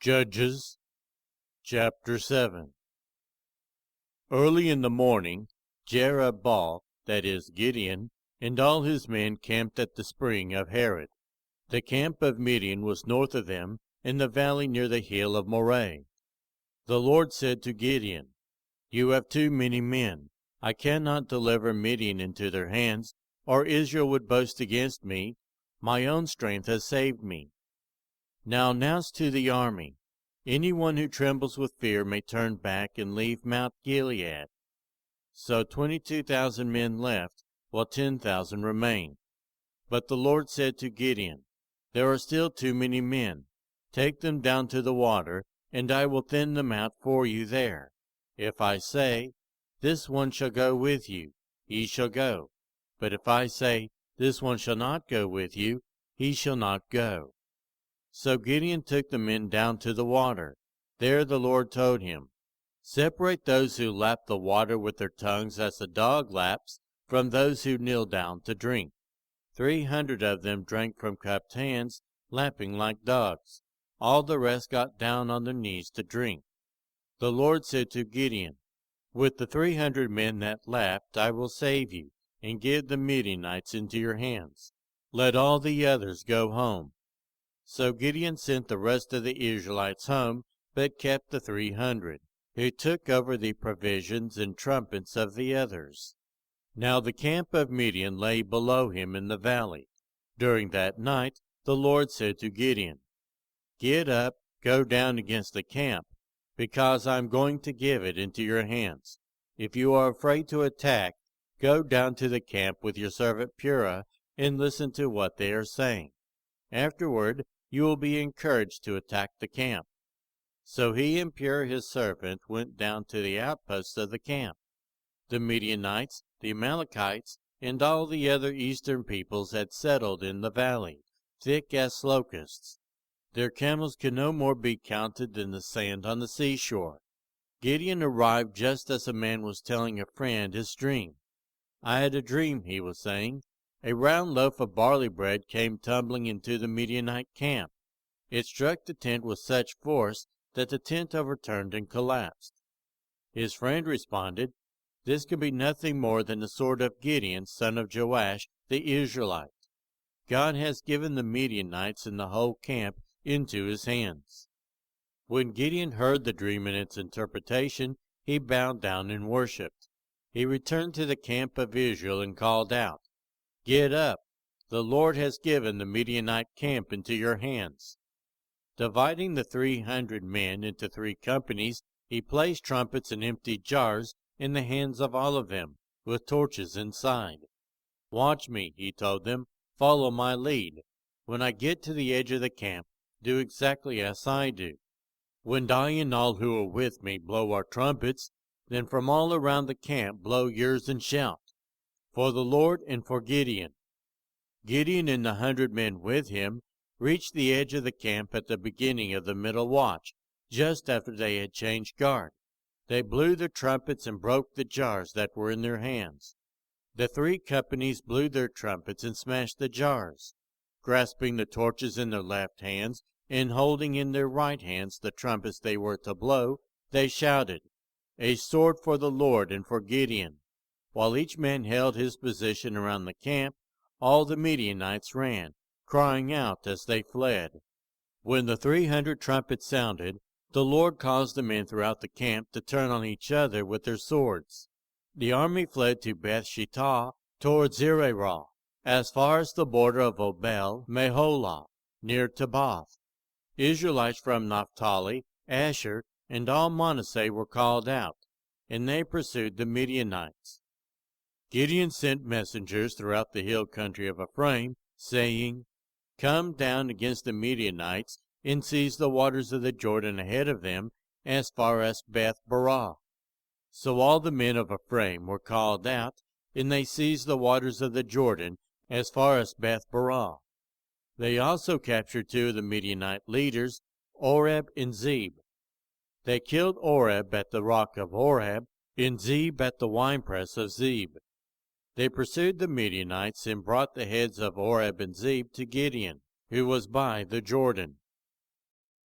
Judges chapter 7. Early in the morning, Jerubbaal, that is, Gideon, and all his men camped at the spring of Harod. The camp of Midian was north of them, in the valley near the hill of Moreh. The Lord said to Gideon, "You have too many men. I cannot deliver Midian into their hands, or Israel would boast against me. My own strength has saved me. Now announce to the army, anyone who trembles with fear may turn back and leave Mount Gilead." So 22,000 men left, while 10,000 remained. But the Lord said to Gideon, "There are still too many men. Take them down to the water, and I will thin them out for you there. If I say, 'This one shall go with you,' he shall go. But if I say, 'This one shall not go with you,' he shall not go." So Gideon took the men down to the water. There the Lord told him, "Separate those who lap the water with their tongues as a dog laps, from those who kneel down to drink." 300 of them drank from cupped hands, lapping like dogs. All the rest got down on their knees to drink. The Lord said to Gideon, "With the 300 men that lapped I will save you, and give the Midianites into your hands. Let all the others go home." So Gideon sent the rest of the Israelites home, but kept the 300, who took over the provisions and trumpets of the others. Now the camp of Midian lay below him in the valley. During that night the Lord said to Gideon, "Get up, go down against the camp, because I am going to give it into your hands. If you are afraid to attack, go down to the camp with your servant Purah, and listen to what they are saying. Afterward you will be encouraged to attack the camp." So he and Purah his servant went down to the outposts of the camp. The Midianites, the Amalekites, and all the other eastern peoples had settled in the valley, thick as locusts. Their camels could no more be counted than the sand on the seashore. Gideon arrived just as a man was telling a friend his dream. "I had a dream," he was saying. "A round loaf of barley bread came tumbling into the Midianite camp. It struck the tent with such force that the tent overturned and collapsed." His friend responded, "This can be nothing more than the sword of Gideon, son of Joash, the Israelite. God has given the Midianites and the whole camp into his hands." When Gideon heard the dream and its interpretation, he bowed down and worshipped. He returned to the camp of Israel and called out, "Get up! The Lord has given the Midianite camp into your hands." Dividing the 300 men into 3 companies, he placed trumpets and empty jars in the hands of all of them, with torches inside. "Watch me," he told them. "Follow my lead. When I get to the edge of the camp, do exactly as I do. When I and all who are with me blow our trumpets, then from all around the camp blow yours and shout, 'For the Lord and for Gideon.'" Gideon and the 100 men with him reached the edge of the camp at the beginning of the middle watch, just after they had changed guard. They blew their trumpets and broke the jars that were in their hands. The 3 companies blew their trumpets and smashed the jars. Grasping the torches in their left hands and holding in their right hands the trumpets they were to blow, they shouted, "A sword for the Lord and for Gideon." While each man held his position around the camp, all the Midianites ran, crying out as they fled. When the 300 trumpets sounded, the Lord caused the men throughout the camp to turn on each other with their swords. The army fled to Beth Shittah toward Zererah, as far as the border of Abel Meholah, near Tabbath. Israelites from Naphtali, Asher, and all Manasseh were called out, and they pursued the Midianites. Gideon sent messengers throughout the hill country of Ephraim, saying, "Come down against the Midianites, and seize the waters of the Jordan ahead of them, as far as Beth Barah." So all the men of Ephraim were called out, and they seized the waters of the Jordan, as far as Beth Barah. They also captured 2 of the Midianite leaders, Oreb and Zeb. They killed Oreb at the rock of Oreb, and Zeb at the winepress of Zeb. They pursued the Midianites and brought the heads of Oreb and Zeb to Gideon, who was by the Jordan.